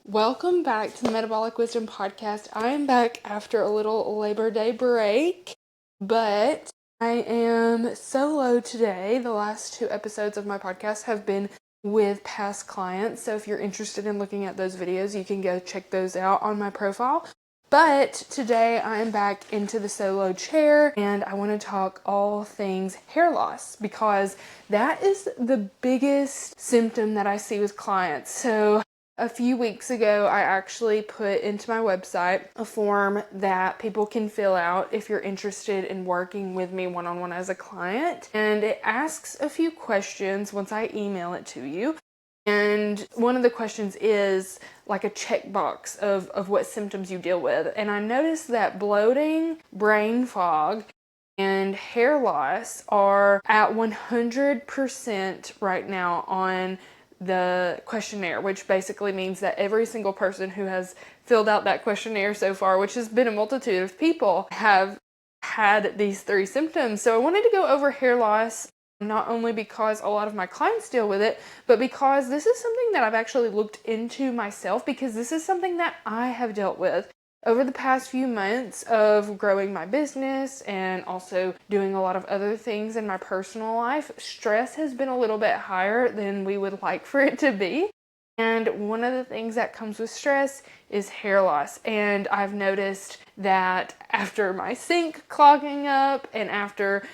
Welcome back to the Metabolic Wisdom podcast. I am back after a little Labor Day break, but I am solo today. The last two episodes of my podcast have been with past clients, so if you're interested in looking at those videos, you can go check those out on my profile. But today I am back into the solo chair and I want to talk all things hair loss because that is the biggest symptom that I see with clients. So a few weeks ago, I actually put into my website a form that people can fill out if you're interested in working with me one-on-one as a client. And it asks a few questions once I email it to you. And one of the questions is like a checkbox of what symptoms you deal with. And I noticed that bloating, brain fog, and hair loss are at 100% right now on the questionnaire, which basically means that every single person who has filled out that questionnaire so far, which has been a multitude of people, have had these three symptoms. So I wanted to go over hair loss, not only because a lot of my clients deal with it, but because this is something that I've actually looked into myself, because this is something that I have dealt with. Over the past few months of growing my business and also doing a lot of other things in my personal life, stress has been a little bit higher than we would like for it to be. And one of the things that comes with stress is hair loss. And I've noticed that after my sink clogging up and after,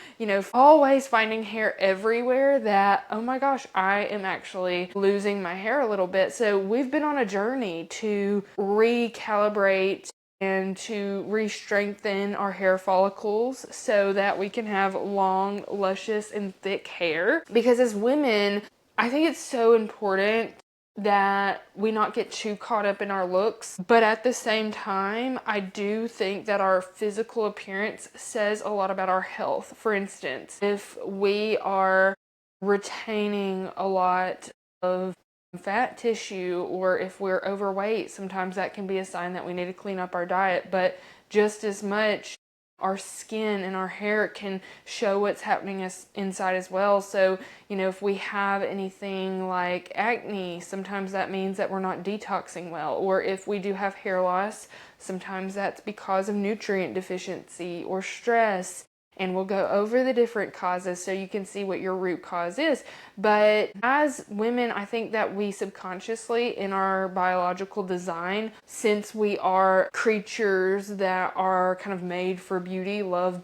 always finding hair everywhere, that, oh my gosh, I am actually losing my hair a little bit. So we've been on a journey to recalibrate and to re-strengthen our hair follicles so that we can have long, luscious, and thick hair. Because as women, I think it's so important that we not get too caught up in our looks, but at the same time, I do think that our physical appearance says a lot about our health. For instance, if we are retaining a lot of fat tissue, or if we're overweight, sometimes that can be a sign that we need to clean up our diet. But just as much, our skin and our hair can show what's happening inside as well. So, if we have anything like acne, sometimes that means that we're not detoxing well. Or if we do have hair loss, sometimes that's because of nutrient deficiency or stress. And we'll go over the different causes so you can see what your root cause is. But as women, I think that we subconsciously, in our biological design, since we are creatures that are kind of made for beauty, love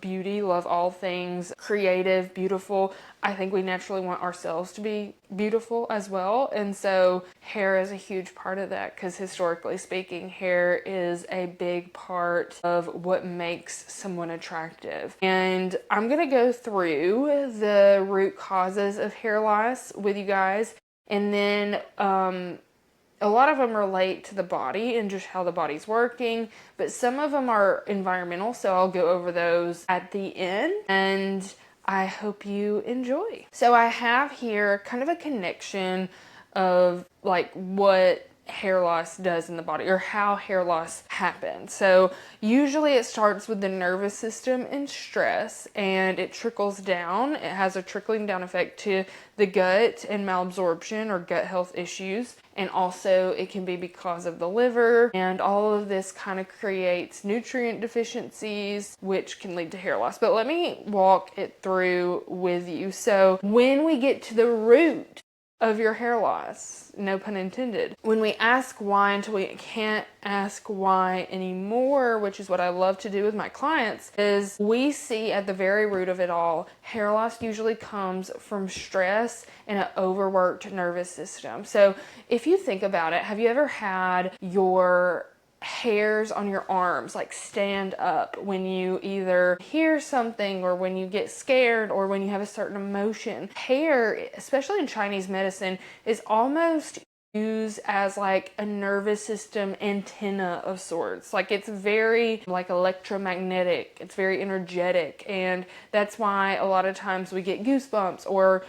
all things creative, beautiful, I think we naturally want ourselves to be beautiful as well. And so hair is a huge part of that, because historically speaking, hair is a big part of what makes someone attractive. And I'm going to go through the root causes of hair loss with you guys. And then a lot of them relate to the body and just how the body's working, but some of them are environmental. So I'll go over those at the end. And I hope you enjoy. So I have here kind of a connection of like what hair loss does in the body, or how hair loss happens. So usually it starts with the nervous system and stress, and it trickles down. It has a trickling down effect to the gut and malabsorption or gut health issues. And also it can be because of the liver, and all of this kind of creates nutrient deficiencies, which can lead to hair loss. But let me walk it through with you. So when we get to the root of your hair loss, no pun intended, when we ask why until we can't ask why anymore, which is what I love to do with my clients, is we see at the very root of it all, hair loss usually comes from stress and an overworked nervous system. So if you think about it, have you ever had your hairs on your arms like stand up when you either hear something, or when you get scared, or when you have a certain emotion? Hair, especially in Chinese medicine, is almost used as like a nervous system antenna of sorts. Like it's very like electromagnetic, it's very energetic, and that's why a lot of times we get goosebumps, or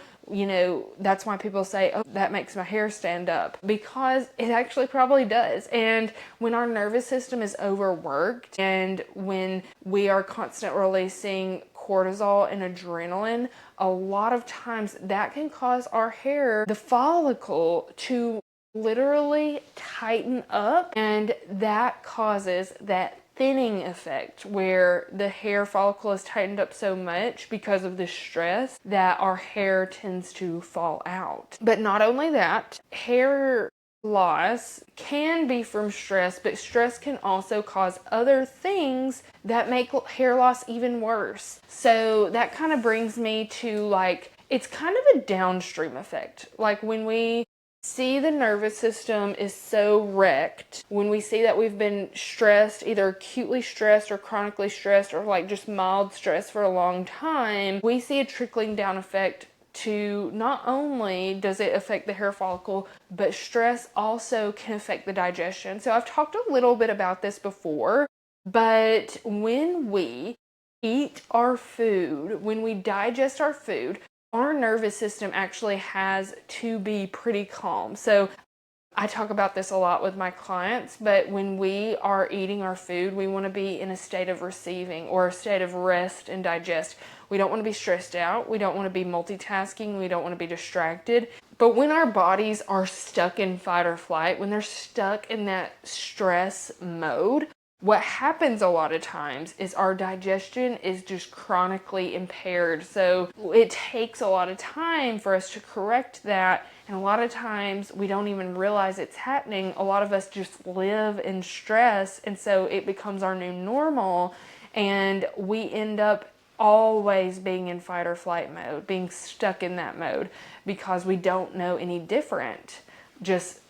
that's why people say, oh, that makes my hair stand up, because it actually probably does. And when our nervous system is overworked, and when we are constantly releasing cortisol and adrenaline, a lot of times that can cause our hair, the follicle, to literally tighten up, and that causes that thinning effect where the hair follicle is tightened up so much because of the stress that our hair tends to fall out. But not only that, hair loss can be from stress, but stress can also cause other things that make hair loss even worse. So that kind of brings me to like, it's kind of a downstream effect. Like when we see the nervous system is so wrecked, when we see that we've been stressed, either acutely stressed or chronically stressed or like just mild stress for a long time, we see a trickling down effect to not only does it affect the hair follicle, but stress also can affect the digestion. So I've talked a little bit about this before, but when we eat our food, when we digest our food, our nervous system actually has to be pretty calm. So I talk about this a lot with my clients, but when we are eating our food, we want to be in a state of receiving or a state of rest and digest. We don't want to be stressed out. We don't want to be multitasking. We don't want to be distracted. But when our bodies are stuck in fight or flight, when they're stuck in that stress mode, what happens a lot of times is our digestion is just chronically impaired. So it takes a lot of time for us to correct that. And a lot of times we don't even realize it's happening. A lot of us just live in stress. And so it becomes our new normal. And we end up always being in fight or flight mode, being stuck in that mode because we don't know any different, just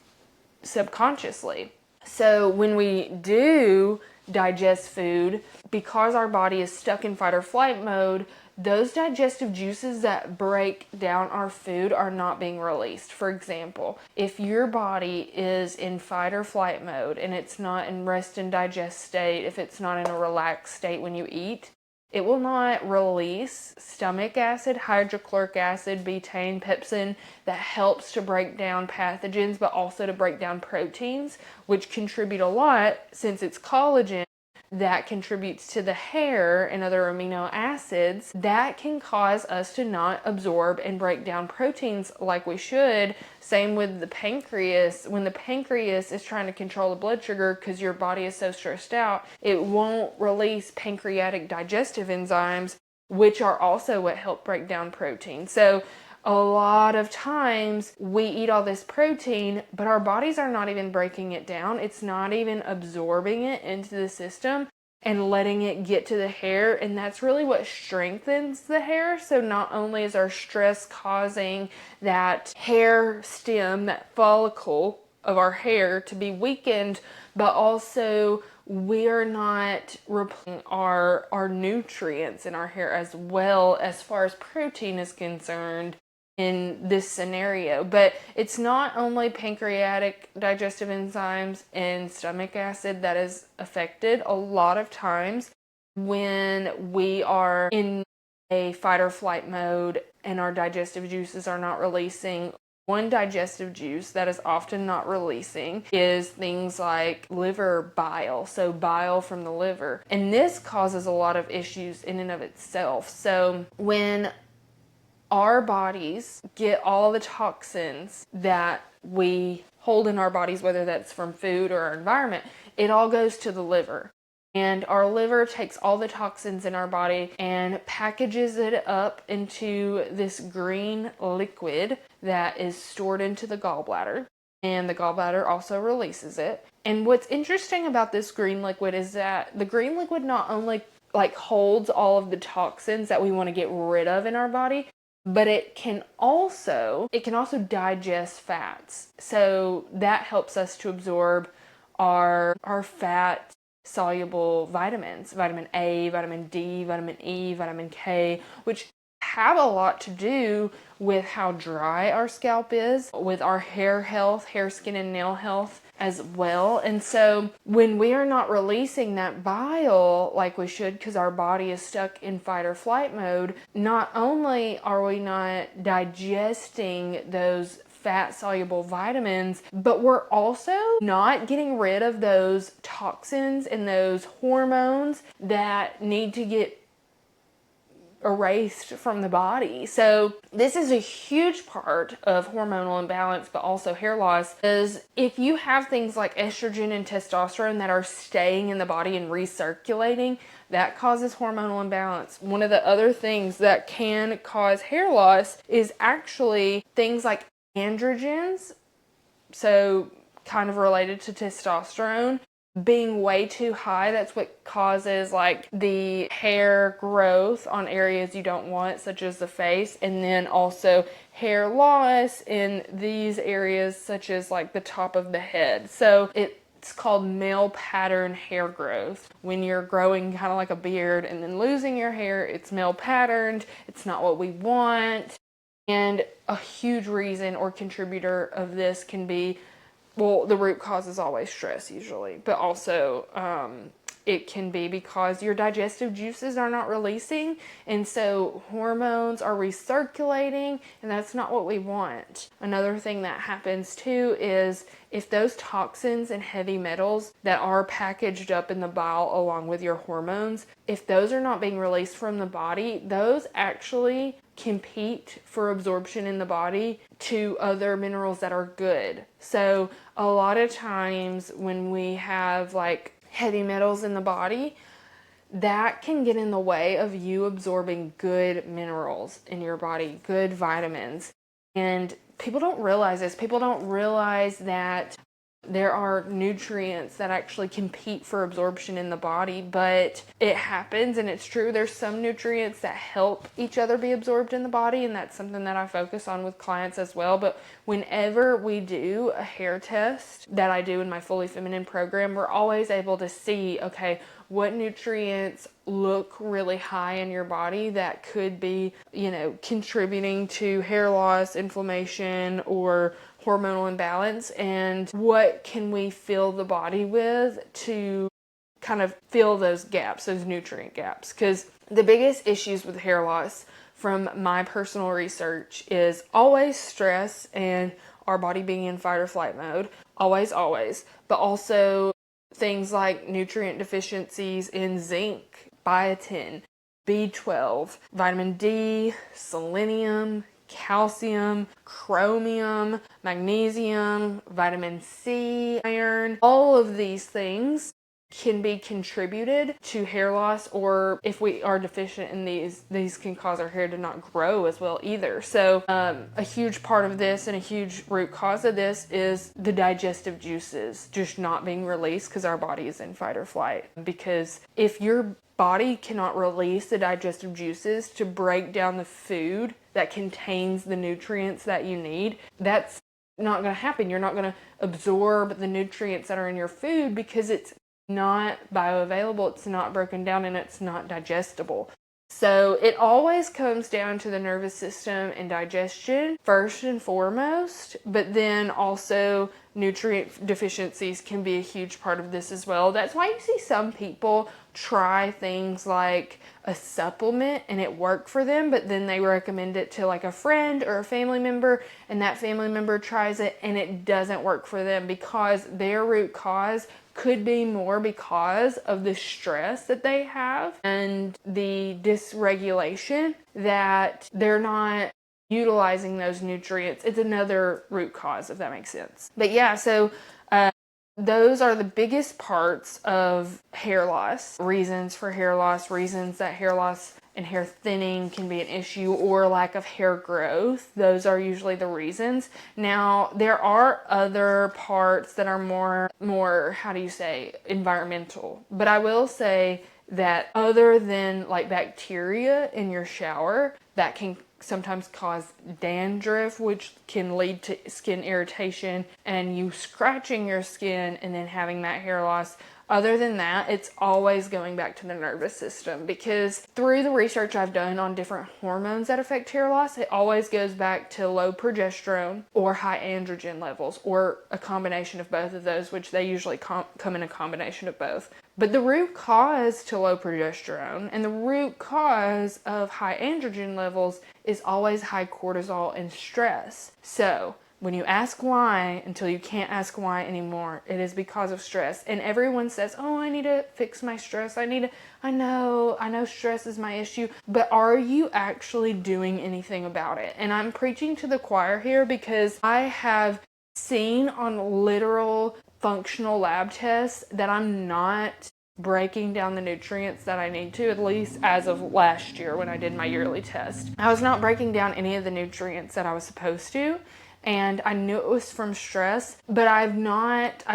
subconsciously. So when we do digest food, because our body is stuck in fight or flight mode, those digestive juices that break down our food are not being released. For example, if your body is in fight or flight mode and it's not in rest and digest state, if it's not in a relaxed state when you eat, it will not release stomach acid, hydrochloric acid, betaine, pepsin that helps to break down pathogens, but also to break down proteins, which contribute a lot since it's collagen that contributes to the hair and other amino acids that can cause us to not absorb and break down proteins like we should. Same with the pancreas. When the pancreas is trying to control the blood sugar because your body is so stressed out, it won't release pancreatic digestive enzymes, which are also what help break down protein. So a lot of times we eat all this protein, but our bodies are not even breaking it down. It's not even absorbing it into the system and letting it get to the hair. And that's really what strengthens the hair. So not only is our stress causing that hair stem, that follicle of our hair to be weakened, but also we're not replenishing our nutrients in our hair as well as far as protein is concerned in this scenario. But it's not only pancreatic digestive enzymes and stomach acid that is affected. A lot of times when we are in a fight or flight mode and our digestive juices are not releasing, one digestive juice that is often not releasing is things like liver bile, so bile from the liver. And this causes a lot of issues in and of itself. So when our bodies get all the toxins that we hold in our bodies, whether that's from food or our environment, it all goes to the liver. And our liver takes all the toxins in our body and packages it up into this green liquid that is stored into the gallbladder. And the gallbladder also releases it. And what's interesting about this green liquid is that the green liquid not only holds all of the toxins that we want to get rid of in our body, but it can also digest fats. So that helps us to absorb our fat soluble vitamins, vitamin A, vitamin D, vitamin E, vitamin K, which have a lot to do with how dry our scalp is, with our hair health, hair, skin, and nail health as well. And so when we are not releasing that bile like we should because our body is stuck in fight or flight mode, not only are we not digesting those fat soluble vitamins, but we're also not getting rid of those toxins and those hormones that need to get erased from the body. So this is a huge part of hormonal imbalance, but also hair loss, is if you have things like estrogen and testosterone that are staying in the body and recirculating, that causes hormonal imbalance. One of the other things that can cause hair loss is actually things like androgens, so kind of related to testosterone, being way too high. That's what causes like the hair growth on areas you don't want, such as the face, and then also hair loss in these areas, such as like the top of the head. So it's called male pattern hair growth. When you're growing kind of like a beard and then losing your hair, it's male patterned. It's not what we want. And a huge reason or contributor of this can be, well, the root cause is always stress usually, but also it can be because your digestive juices are not releasing, and so hormones are recirculating, and that's not what we want. Another thing that happens too is if those toxins and heavy metals that are packaged up in the bile along with your hormones, if those are not being released from the body, those actually compete for absorption in the body to other minerals that are good. So a lot of times when we have like heavy metals in the body, that can get in the way of you absorbing good minerals in your body, good vitamins. And people don't realize this. People don't realize that there are nutrients that actually compete for absorption in the body, but it happens, and it's true. There's some nutrients that help each other be absorbed in the body, and that's something that I focus on with clients as well. But whenever we do a hair test that I do in my Fully Feminine program, we're always able to see, okay, what nutrients look really high in your body that could be, contributing to hair loss, inflammation, or hormonal imbalance, and what can we fill the body with to kind of fill those gaps, those nutrient gaps. Because the biggest issues with hair loss from my personal research is always stress and our body being in fight or flight mode, always, but also things like nutrient deficiencies in zinc, biotin, B12, vitamin D, selenium, calcium, chromium, magnesium, vitamin C, iron. All of these things can be contributed to hair loss, or if we are deficient in these can cause our hair to not grow as well either. So a huge part of this and a huge root cause of this is the digestive juices just not being released because our body is in fight or flight. Because if your body cannot release the digestive juices to break down the food that contains the nutrients that you need, that's not going to happen. You're not going to absorb the nutrients that are in your food because it's not bioavailable, it's not broken down, and it's not digestible. So it always comes down to the nervous system and digestion first and foremost, but then also nutrient deficiencies can be a huge part of this as well. That's why you see some people try things like a supplement and it worked for them, but then they recommend it to like a friend or a family member, and that family member tries it and it doesn't work for them because their root cause could be more because of the stress that they have and the dysregulation that they're not utilizing those nutrients. It's another root cause, if that makes sense. But yeah, so those are the biggest parts of hair loss. Reasons for hair loss, reasons that hair loss and hair thinning can be an issue, or lack of hair growth. Those are usually the reasons. Now, there are other parts that are more, how do you say, environmental. But I will say that other than like bacteria in your shower, that can sometimes cause dandruff, which can lead to skin irritation and you scratching your skin and then having that hair loss. Other than that, it's always going back to the nervous system, because through the research I've done on different hormones that affect hair loss, it always goes back to low progesterone or high androgen levels, or a combination of both of those, which they usually come in a combination of both. But the root cause to low progesterone and the root cause of high androgen levels is always high cortisol and stress. So when you ask why until you can't ask why anymore, it is because of stress. And everyone says, oh, I need to fix my stress. I know stress is my issue, but are you actually doing anything about it? And I'm preaching to the choir here because I have seen on literal functional lab tests that I'm not breaking down the nutrients that I need to, at least as of last year when I did my yearly test. I was not breaking down any of the nutrients that I was supposed to, and I knew it was from stress, but I've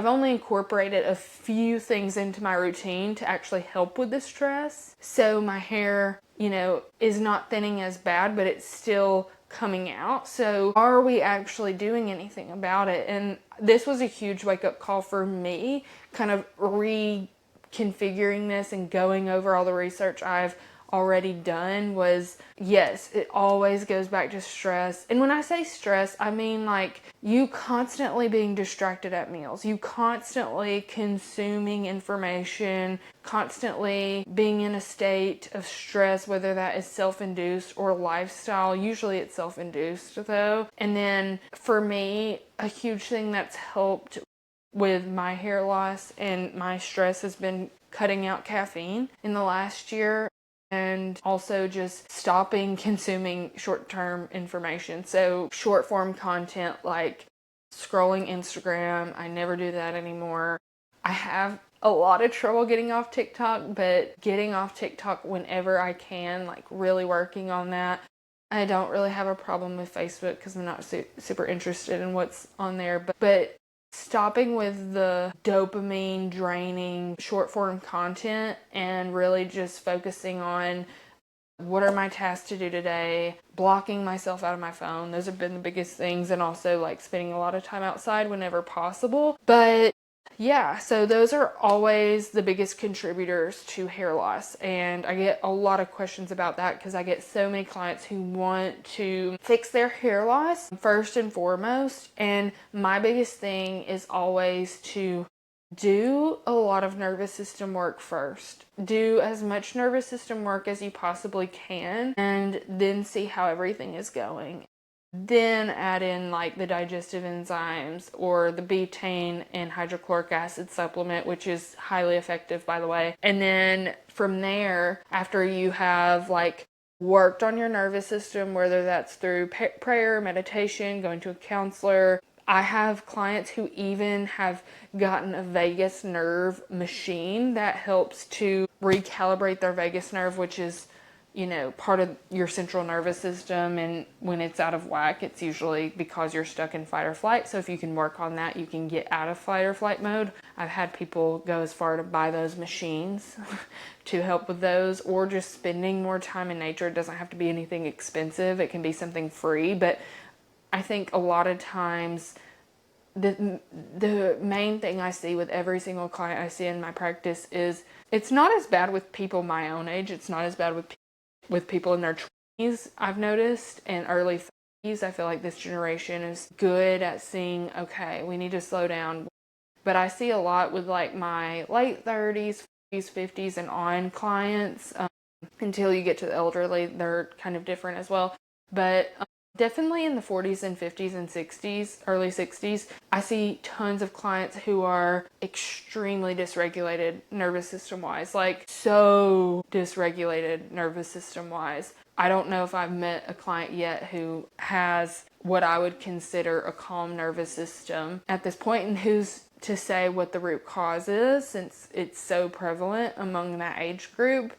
only incorporated a few things into my routine to actually help with the stress. So my hair, is not thinning as bad, but it's still coming out. So are we actually doing anything about it? And this was a huge wake-up call for me, kind of reconfiguring this and going over all the research I've already done. Was, yes, it always goes back to stress. And when I say stress, I mean like you constantly being distracted at meals, you constantly consuming information, constantly being in a state of stress, whether that is self-induced or lifestyle. Usually it's self-induced though. And then for me, a huge thing that's helped with my hair loss and my stress has been cutting out caffeine in the last year, and also just stopping consuming short-term information. So short form content like scrolling Instagram, I never do that anymore. I have a lot of trouble getting off TikTok, but getting off TikTok whenever I can, like really working on that. I don't really have a problem with Facebook because I'm not super interested in what's on there, but stopping with the dopamine draining short form content and really just focusing on what are my tasks to do today, blocking myself out of my phone. Those have been the biggest things, and also like spending a lot of time outside whenever possible. But yeah, so those are always the biggest contributors to hair loss. And I get a lot of questions about that because I get so many clients who want to fix their hair loss first and foremost. And my biggest thing is always to do a lot of nervous system work first. Do as much nervous system work as you possibly can, and then see how everything is going. Then add in like the digestive enzymes or the betaine and hydrochloric acid supplement, which is highly effective, by the way. And then from there, after you have like worked on your nervous system, whether that's through prayer, meditation, going to a counselor. I have clients who even have gotten a vagus nerve machine that helps to recalibrate their vagus nerve, which is part of your central nervous system, and when it's out of whack, it's usually because you're stuck in fight or flight. So if you can work on that, you can get out of fight or flight mode. I've had people go as far to buy those machines to help with those, or just spending more time in nature. It doesn't have to be anything expensive. It can be something free, but I think a lot of times the main thing I see with every single client I see in my practice is it's not as bad with people my own age. It's not as bad with people in their 20s, I've noticed, and early 30s. I feel like this generation is good at seeing, okay, we need to slow down. But I see a lot with like my late 30s, 40s, 50s, and on clients. Until you get to the elderly, they're kind of different as well. But definitely in the 40s and 50s and 60s, early 60s, I see tons of clients who are extremely dysregulated nervous system wise, like so dysregulated nervous system wise. I don't know if I've met a client yet who has what I would consider a calm nervous system at this point, and who's to say what the root cause is, since it's so prevalent among that age group.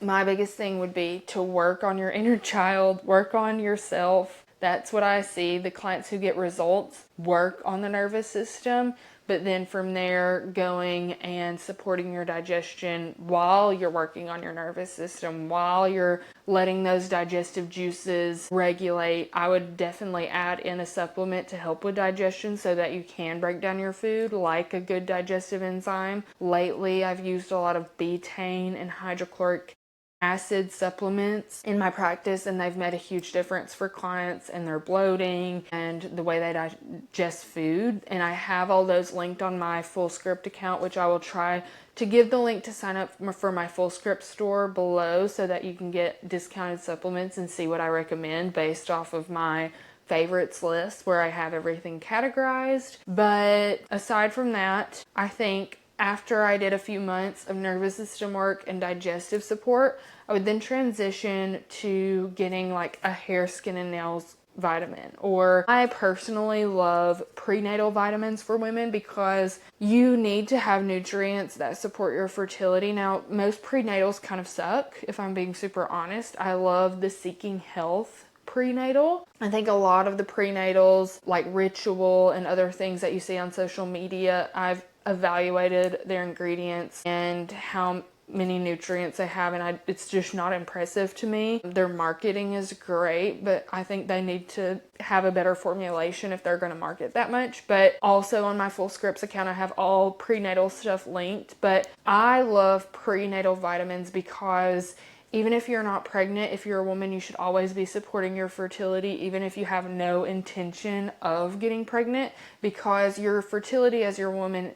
My biggest thing would be to work on your inner child, work on yourself. That's what I see. The clients who get results work on the nervous system, but then from there going and supporting your digestion while you're working on your nervous system, while you're letting those digestive juices regulate. I would definitely add in a supplement to help with digestion so that you can break down your food, like a good digestive enzyme. Lately, I've used a lot of betaine and hydrochloric acid supplements in my practice, and they've made a huge difference for clients and their bloating and the way they digest food. And I have all those linked on my Fullscript account, which I will try to give the link to sign up for my Fullscript store below so that you can get discounted supplements and see what I recommend based off of my favorites list where I have everything categorized. But aside from that, I think after I did a few months of nervous system work and digestive support, I would then transition to getting like a hair, skin, and nails vitamin. Or I personally love prenatal vitamins for women because you need to have nutrients that support your fertility. Now, most prenatals kind of suck, if I'm being super honest. I love the Seeking Health prenatal. I think a lot of the prenatals, like Ritual and other things that you see on social media, I've evaluated their ingredients and how many nutrients they have, and it's just not impressive to me. Their marketing is great, but I think they need to have a better formulation if they're going to market that much. But also on my Full Scripts account, I have all prenatal stuff linked. But I love prenatal vitamins because even if you're not pregnant, if you're a woman, you should always be supporting your fertility, even if you have no intention of getting pregnant, because your fertility as a woman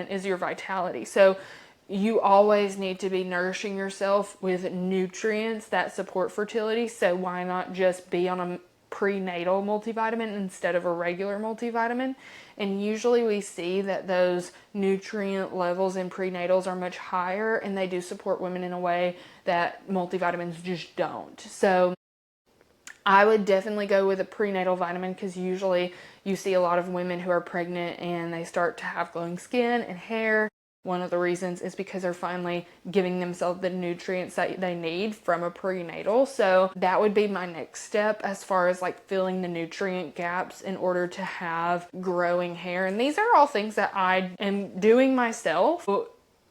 is your vitality. So you always need to be nourishing yourself with nutrients that support fertility. So why not just be on a prenatal multivitamin instead of a regular multivitamin? And usually we see that those nutrient levels in prenatals are much higher, and they do support women in a way that multivitamins just don't. So I would definitely go with a prenatal vitamin, because usually you see a lot of women who are pregnant and they start to have glowing skin and hair. One of the reasons is because they're finally giving themselves the nutrients that they need from a prenatal. So that would be my next step as far as like filling the nutrient gaps in order to have growing hair. And these are all things that I am doing myself.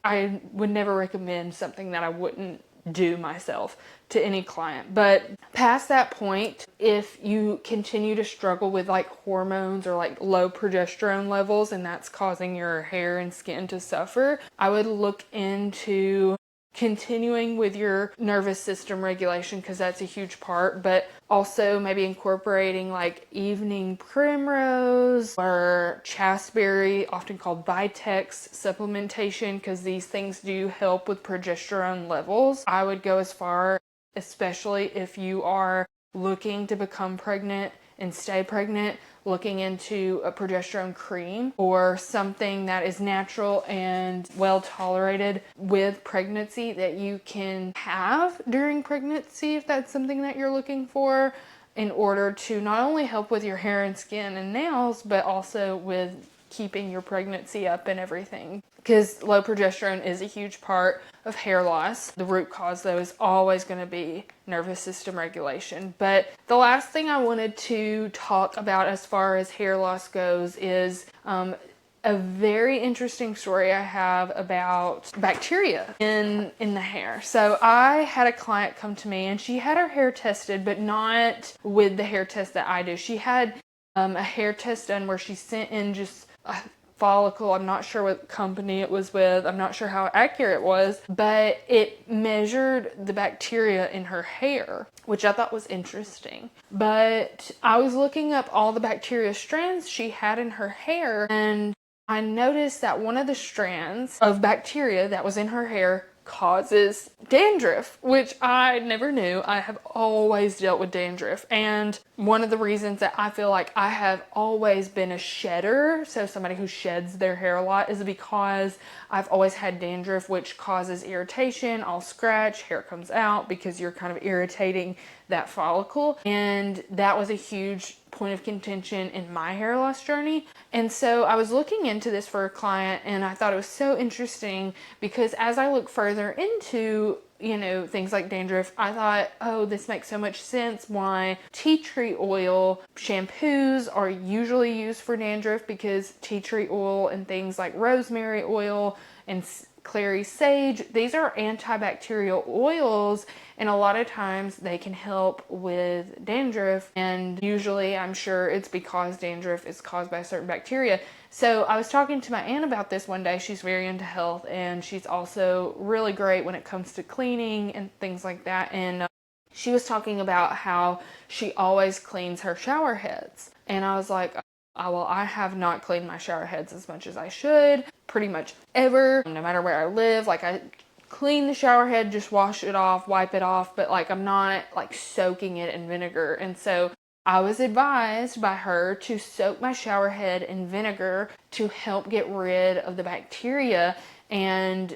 I would never recommend something that I wouldn't do myself to any client. But past that point, if you continue to struggle with like hormones or like low progesterone levels, and that's causing your hair and skin to suffer, I would look into continuing with your nervous system regulation, because that's a huge part, but also maybe incorporating like evening primrose or chasteberry, often called Vitex supplementation, because these things do help with progesterone levels. I would go as far, especially if you are looking to become pregnant and stay pregnant, looking into a progesterone cream or something that is natural and well tolerated with pregnancy that you can have during pregnancy, if that's something that you're looking for, in order to not only help with your hair and skin and nails, but also with keeping your pregnancy up and everything. Because low progesterone is a huge part of hair loss. The root cause, though, is always going to be nervous system regulation. But the last thing I wanted to talk about as far as hair loss goes is a very interesting story I have about bacteria in the hair. So I had a client come to me and she had her hair tested, but not with the hair test that I do. She had a hair test done where she sent in just a follicle. I'm not sure what company it was with. I'm not sure how accurate it was, but it measured the bacteria in her hair, which I thought was interesting. But I was looking up all the bacteria strands she had in her hair, and I noticed that one of the strands of bacteria that was in her hair causes dandruff, which I never knew. I have always dealt with dandruff, and one of the reasons that I feel like I have always been a shedder, so somebody who sheds their hair a lot, is because I've always had dandruff, which causes irritation. I'll scratch, hair comes out because you're kind of irritating that follicle, and that was a huge point of contention in my hair loss journey. And so I was looking into this for a client, and I thought it was so interesting because as I look further into things like dandruff, I thought, oh, this makes so much sense why tea tree oil shampoos are usually used for dandruff, because tea tree oil and things like rosemary oil and clary sage, these are antibacterial oils, and a lot of times they can help with dandruff, and usually I'm sure it's because dandruff is caused by certain bacteria. So I was talking to my aunt about this one day. She's very into health, and she's also really great when it comes to cleaning and things like that, and she was talking about how she always cleans her shower heads, and I was like, well, I have not cleaned my shower heads as much as I should, pretty much ever, no matter where I live. Like, I clean the shower head, just wash it off, wipe it off, but like I'm not like soaking it in vinegar. And so I was advised by her to soak my shower head in vinegar to help get rid of the bacteria. And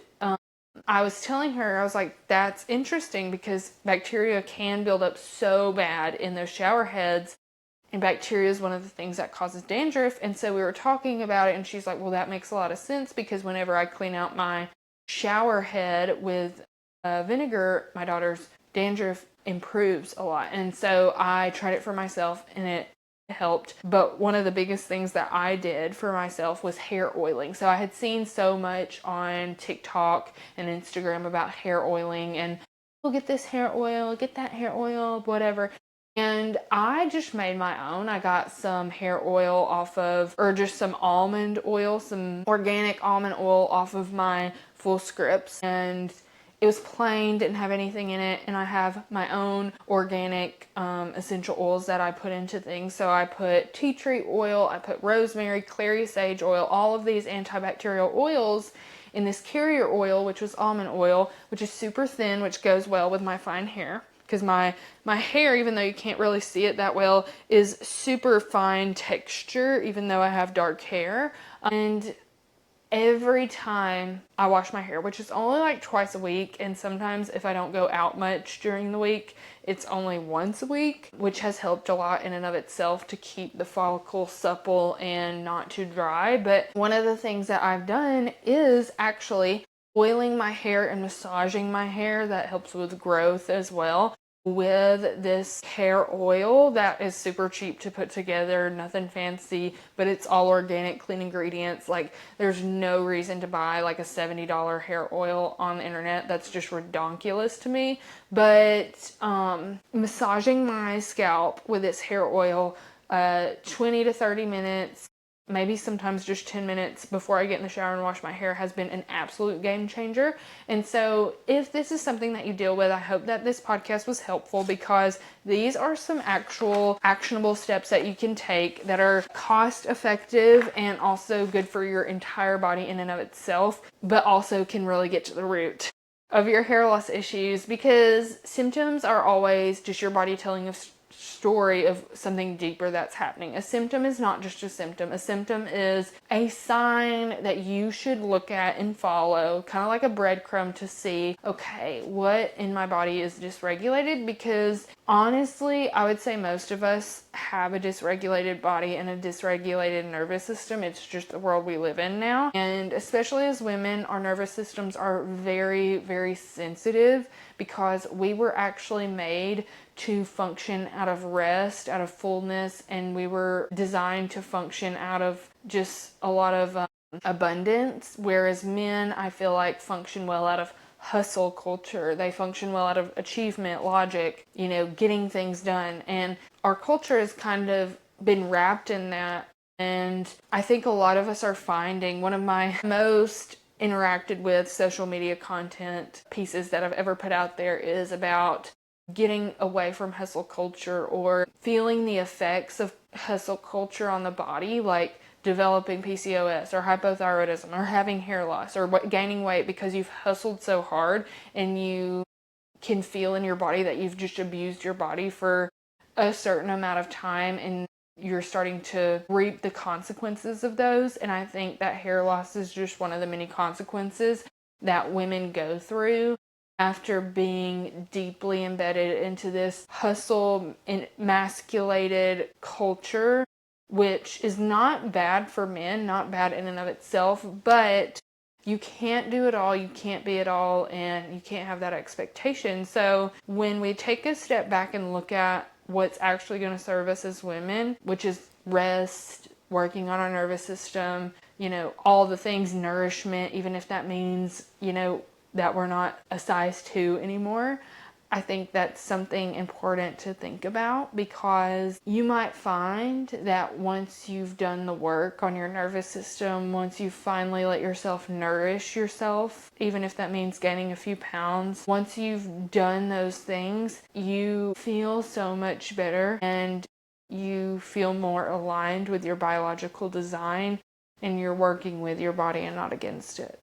I was telling her, I was like, that's interesting because bacteria can build up so bad in those shower heads. And bacteria is one of the things that causes dandruff. And so we were talking about it, and she's like, well, that makes a lot of sense because whenever I clean out my shower head with vinegar, my daughter's dandruff improves a lot. And so I tried it for myself, and it helped. But one of the biggest things that I did for myself was hair oiling. So I had seen so much on TikTok and Instagram about hair oiling, and oh, get this hair oil, get that hair oil, whatever. And I just made my own. I got some hair oil off of, or just some almond oil, some organic almond oil off of my Full Scripts. And it was plain, didn't have anything in it. And I have my own organic essential oils that I put into things. So I put tea tree oil, I put rosemary, clary sage oil, all of these antibacterial oils in this carrier oil, which was almond oil, which is super thin, which goes well with my fine hair. Because my hair, even though you can't really see it that well, is super fine texture, even though I have dark hair. And every time I wash my hair, which is only like twice a week, and sometimes if I don't go out much during the week, it's only once a week, which has helped a lot in and of itself to keep the follicle supple and not too dry. But one of the things that I've done is actually oiling my hair and massaging my hair. That helps with growth as well, with this hair oil that is super cheap to put together, nothing fancy, but it's all organic, clean ingredients. Like, there's no reason to buy like a $70 hair oil on the internet. That's just redonkulous to me. But massaging my scalp with this hair oil 20 to 30 minutes, maybe sometimes just 10 minutes before I get in the shower and wash my hair, has been an absolute game changer. And so if this is something that you deal with, I hope that this podcast was helpful, because these are some actual actionable steps that you can take that are cost effective and also good for your entire body in and of itself, but also can really get to the root of your hair loss issues, because symptoms are always just your body telling us story of something deeper that's happening. A symptom is not just a symptom. A symptom is a sign that you should look at and follow, kind of like a breadcrumb to see, okay, what in my body is dysregulated? Because honestly, I would say most of us have a dysregulated body and a dysregulated nervous system. It's just the world we live in now. And especially as women, our nervous systems are very, very sensitive, because we were actually made to function out of rest, out of fullness, and we were designed to function out of just a lot of abundance, whereas men, I feel like, function well out of hustle culture. They function well out of achievement, logic, getting things done. And our culture has kind of been wrapped in that. And I think a lot of us are finding, one of my most interacted with social media content pieces that I've ever put out there is about getting away from hustle culture, or feeling the effects of hustle culture on the body, like developing PCOS or hypothyroidism or having hair loss or gaining weight because you've hustled so hard, and you can feel in your body that you've just abused your body for a certain amount of time, and you're starting to reap the consequences of those. And I think that hair loss is just one of the many consequences that women go through after being deeply embedded into this hustle and emasculated culture, which is not bad for men, not bad in and of itself, but you can't do it all, you can't be it all, and you can't have that expectation. So when we take a step back and look at what's actually going to serve us as women, which is rest, working on our nervous system, all the things, nourishment, even if that means, that we're not a size 2 anymore. I think that's something important to think about, because you might find that once you've done the work on your nervous system, once you finally let yourself nourish yourself, even if that means gaining a few pounds, once you've done those things, you feel so much better and you feel more aligned with your biological design, and you're working with your body and not against it.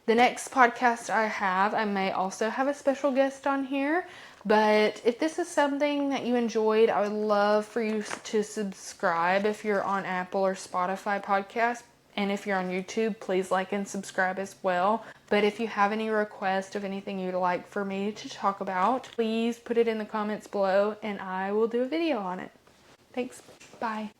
The next podcast I may also have a special guest on here. But if this is something that you enjoyed, I would love for you to subscribe if you're on Apple or Spotify podcast. And if you're on YouTube, please like and subscribe as well. But if you have any requests of anything you'd like for me to talk about, please put it in the comments below and I will do a video on it. Thanks. Bye.